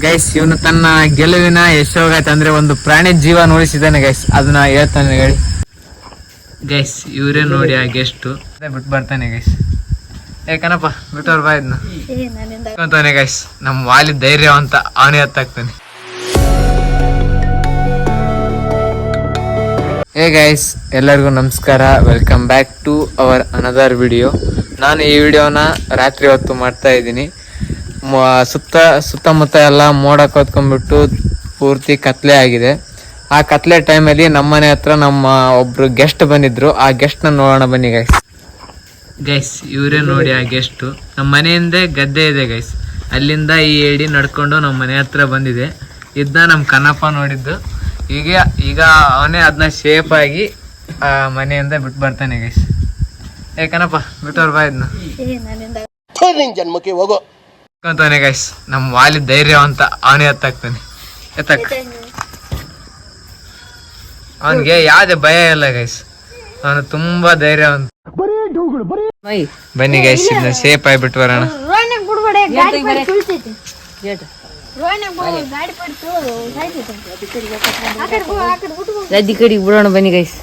Guys ಇವನು ತನ್ನ ಗೆಲುವಿನ ಯಶೋಗಾಯ್ತು ಅಂದ್ರೆ ಒಂದು ಪ್ರಾಣಿ ಜೀವ ಉಳಿಸಿದ್ದಾನೆ ಗೈಸ್, ಅದನ್ನ ಹೇಳ್ತಾನೆ ಹೇಳಿ ಗೈಸ್. ಇವರೇ ನೋಡಿ ಆ ಗೆಸ್ಟ್ ಬಿಟ್ಟು ಬರ್ತಾನೆ ಗೈಸ್. ಕಣಪ್ಪ ಬಿಟ್ಟವ್ರ ಬಾ ಇದನ್ನ ಗೈಸ್. ನಮ್ ವಾಲಿ ಧೈರ್ಯ ಅಂತ ಅವನೇ ಹತ್ತಾಗ್ತಾನೆ. ಹೇ ಗೈಸ್, ಎಲ್ಲರಿಗೂ ನಮಸ್ಕಾರ. Welcome back to our another video. ನಾನು ಈ ವಿಡಿಯೋನ ರಾತ್ರಿ ಹೊತ್ತು ಮಾಡ್ತಾ ಇದ್ದೀನಿ. ಸುತ್ತಮುತ್ತ ಎಲ್ಲ ಮೋಡ ಕತ್ಕೊಂಡ್ಬಿಟ್ಟು ಪೂರ್ತಿ ಕತ್ಲೆ ಆಗಿದೆ. ಆ ಕತ್ಲೆ ಟೈಮಲ್ಲಿ ನಮ್ಮನೆ ಹತ್ರ ನಮ್ಮ ಒಬ್ರು ಗೆಸ್ಟ್ ಬಂದಿದ್ರು. ಆ ಗೆಸ್ಟ್ನ ನೋಡೋಣ ಬನ್ನಿ ಗೈಸ್. ಗೈಸ್ ಇವರೇ ನೋಡಿ ಆ ಗೆಸ್ಟು. ನಮ್ಮ ಮನೆಯಿಂದ ಗದ್ದೆ ಇದೆ ಗೈಸ್, ಅಲ್ಲಿಂದ ಈ ಏಡಿ ನಡ್ಕೊಂಡು ನಮ್ಮ ಮನೆ ಹತ್ರ ಬಂದಿದೆ. ಇದನ್ನ ನಮ್ಮ ಕನ್ನಪ್ಪ ನೋಡಿದ್ದು. ಈಗ ಅವನೇ ಅದನ್ನ ಶೇಪ್ ಆಗಿ ಆ ಮನೆಯಿಂದ ಬಿಟ್ಟು ಬರ್ತಾನೆ ಗೈಸ್. ಕನ್ನಪ್ಪ ಬಿಟ್ಟವ್ರ ಬಾ ಇದನ್ನ ಜನ್ಮಕ್ಕೆ ಹೋಗೋ ಅಂತಾನೆ ಗೈಸ್. ನಮ್ ವಾಲಿ ಧೈರ್ಯ ಅಂತ ಅವನೇ ಹತ್ತಾಗ್ತಾನೆ. ಅವನ್ಗೆ ಯಾವ್ದೇ ಭಯ ಇಲ್ಲ ಗೈಸ್, ಅವನು ತುಂಬಾ ಧೈರ್ಯ ಅಂತ. ಬನ್ನಿ ಗೈಸ್, ಇದನ್ನ ಸೇಫ್ ಆಗಿಬಿಟ್ಟು ಬರೋಣ. ಬಿಡೋಣ ಬನ್ನಿ ಗೈಸ್.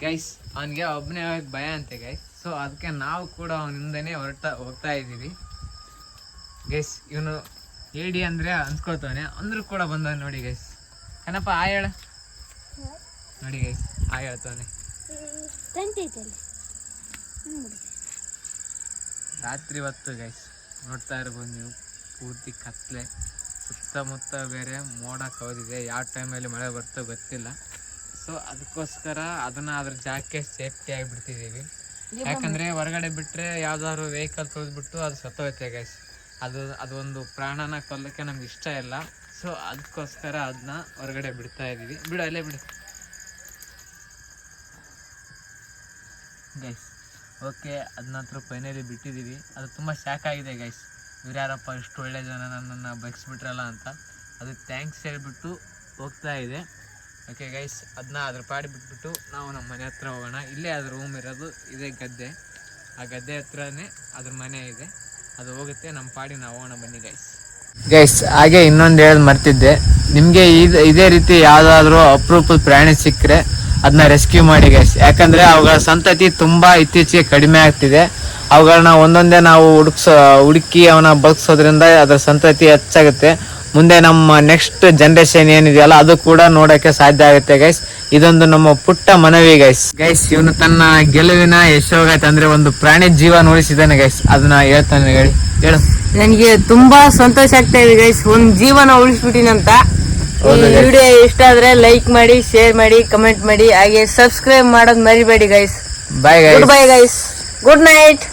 ಗೈಸ್ ಅವನ್ಗೆ ಒಬ್ಬನೇ ಭಯ ಅಂತೆ ಗೈಸ್. ಸೊ ಅದಕ್ಕೆ ನಾವು ಕೂಡ ಅವನಿಂದನೇ ಹೋಗ್ತಾ ಇದ್ದೀವಿ ಗೈಸ್. ಇವನು ಏಡಿ ಅಂದ್ರೆ ಅನ್ಸ್ಕೊಳ್ತಾನೆ, ಅಂದ್ರೂ ಕೂಡ ಬಂದ ನೋಡಿ ಗೈಸ್. ಕಣಪ್ಪ ಆ ಹೇಳ ನೋಡಿ ಗೈಸ್, ಆ ಹೇಳ್ತಾನೆ. ರಾತ್ರಿ ಹೊತ್ತು ಗೈಸ್ ನೋಡ್ತಾ ಇರ್ಬೋದು ನೀವು, ಪೂರ್ತಿ ಕತ್ಲೆ, ಸುತ್ತಮುತ್ತ ಬೇರೆ ಮೋಡ ಕವಿದಿದೆ. ಯಾವ ಟೈಮಲ್ಲಿ ಮಳೆ ಬರ್ತೋ ಗೊತ್ತಿಲ್ಲ. ಸೊ ಅದಕ್ಕೋಸ್ಕರ ಅದನ್ನ ಅದ್ರ ಜಾಗಕ್ಕೆ ಸೇಫ್ಟಿ ಆಗಿಬಿಡ್ತಿದ್ದೀವಿ. ಯಾಕಂದ್ರೆ ಹೊರಗಡೆ ಬಿಟ್ರೆ ಯಾವ್ದಾದ್ರು ವೆಹಿಕಲ್ ತುಳಿದ್ಬಿಟ್ಟು ಅದು ಸತ್ತೋಯ್ತೆ ಗೈಸ್. ಅದೊಂದು ಪ್ರಾಣನ ಕೊಲ್ಲಕ್ಕೆ ನಮ್ಗೆ ಇಷ್ಟ ಇಲ್ಲ. ಸೊ ಅದಕ್ಕೋಸ್ಕರ ಅದನ್ನ ಹೊರಗಡೆ ಬಿಡ್ತಾ ಇದೀವಿ. ಬಿಡು ಅಲ್ಲೇ ಬಿಡು ಗೈಸ್. ಓಕೆ, ಅದನ್ನ ಫೈನಲಿ ಬಿಟ್ಟಿದ್ದೀವಿ. ಅದು ತುಂಬ ಶಾಕ್ ಆಗಿದೆ ಗೈಸ್. ಇವ್ರ್ಯಾರಪ್ಪ ಇಷ್ಟು ಒಳ್ಳೆ ಜನ ನನ್ನನ್ನು ಬಗ್ಸ್ಬಿಟ್ರಲ್ಲ ಅಂತ. ಅದಕ್ಕೆ ಥ್ಯಾಂಕ್ಸ್ ಹೇಳ್ಬಿಟ್ಟು ಹೋಗ್ತಾ ಇದೆ. ಓಕೆ ಗೈಸ್, ಅದನ್ನ ಅದ್ರ ಪಾಡಿ ಬಿಟ್ಬಿಟ್ಟು ನಾವು ನಮ್ಮ ಮನೆ ಹತ್ರ ಹೋಗೋಣ. ಇಲ್ಲೇ ಅದ್ರ ರೂಮ್ ಇರೋದು, ಇದೇ ಗದ್ದೆ. ಆ ಗದ್ದೆ ಹತ್ರನೇ ಅದ್ರ ಮನೆ ಇದೆ. ಅದು ಹೋಗುತ್ತೆ, ನಮ್ಮ ಪಾಡಿ ನಾವು ಹೋಗೋಣ ಬನ್ನಿ ಗೈಸ್. ಗೈಸ್ ಹಾಗೆ ಇನ್ನೊಂದು ಹೇಳೋದು ಮರ್ತಿದ್ದೆ, ನಿಮಗೆ ಇದೇ ರೀತಿ ಯಾವುದಾದ್ರೂ ಅಪರೂಪದ ಪ್ರಾಣಿ ಸಿಕ್ಕರೆ ಅದನ್ನ ರೆಸ್ಕ್ಯೂ ಮಾಡಿ ಗೈಸ್. ಯಾಕಂದರೆ ಅವುಗಳ ಸಂತತಿ ತುಂಬ ಇತ್ತೀಚೆಗೆ ಕಡಿಮೆ ಆಗ್ತಿದೆ. ಅವುಗಳನ್ನ ಒಂದೊಂದೇ ನಾವು ಹುಡುಕಿ ಅವನ್ನ ಬಗ್ಸೋದ್ರಿಂದ ಅದರ ಸಂತತಿ ಹೆಚ್ಚಾಗುತ್ತೆ. ಮುಂದೆ ನಮ್ಮ ನೆಕ್ಸ್ಟ್ ಜನರೇಷನ್ ಏನಿದೆಯಲ್ಲ ಅದು ಕೂಡ ನೋಡಕ್ಕೆ ಸಾಧ್ಯ ಆಗುತ್ತೆ ಗೈಸ್. ಇದೊಂದು ನಮ್ಮ ಪುಟ್ಟ ಮನವಿ ಗೈಸ್. ಗೈಸ್ ಇವನು ತನ್ನ ಗೆಲುವಿನ ಯಶೋಗಾಯ್ತು ಅಂದ್ರೆ ಒಂದು ಪ್ರಾಣಿ ಜೀವ ಉಳಿಸಿದ್ದಾನೆ ಗೈಸ್, ಅದನ್ನ ಹೇಳ್ತಾನೆ ಹೇಳಿ. ಹೇಳು. ನನಗೆ ತುಂಬಾ ಸಂತೋಷ ಆಗ್ತಾ ಇದೆ ಗೈಸ್, ಒಂದ್ ಜೀವನ ಉಳಿಸ್ಬಿಟ್ಟಿನಂತ. ಈ ವಿಡಿಯೋ ಇಷ್ಟ ಆದ್ರೆ ಲೈಕ್ ಮಾಡಿ, ಶೇರ್ ಮಾಡಿ, ಕಮೆಂಟ್ ಮಾಡಿ, ಹಾಗೆ ಸಬ್ಸ್ಕ್ರೈಬ್ ಮಾಡೋದ್ ಮರಿಬೇಡಿ guys. Bye guys. Bye guys, good night.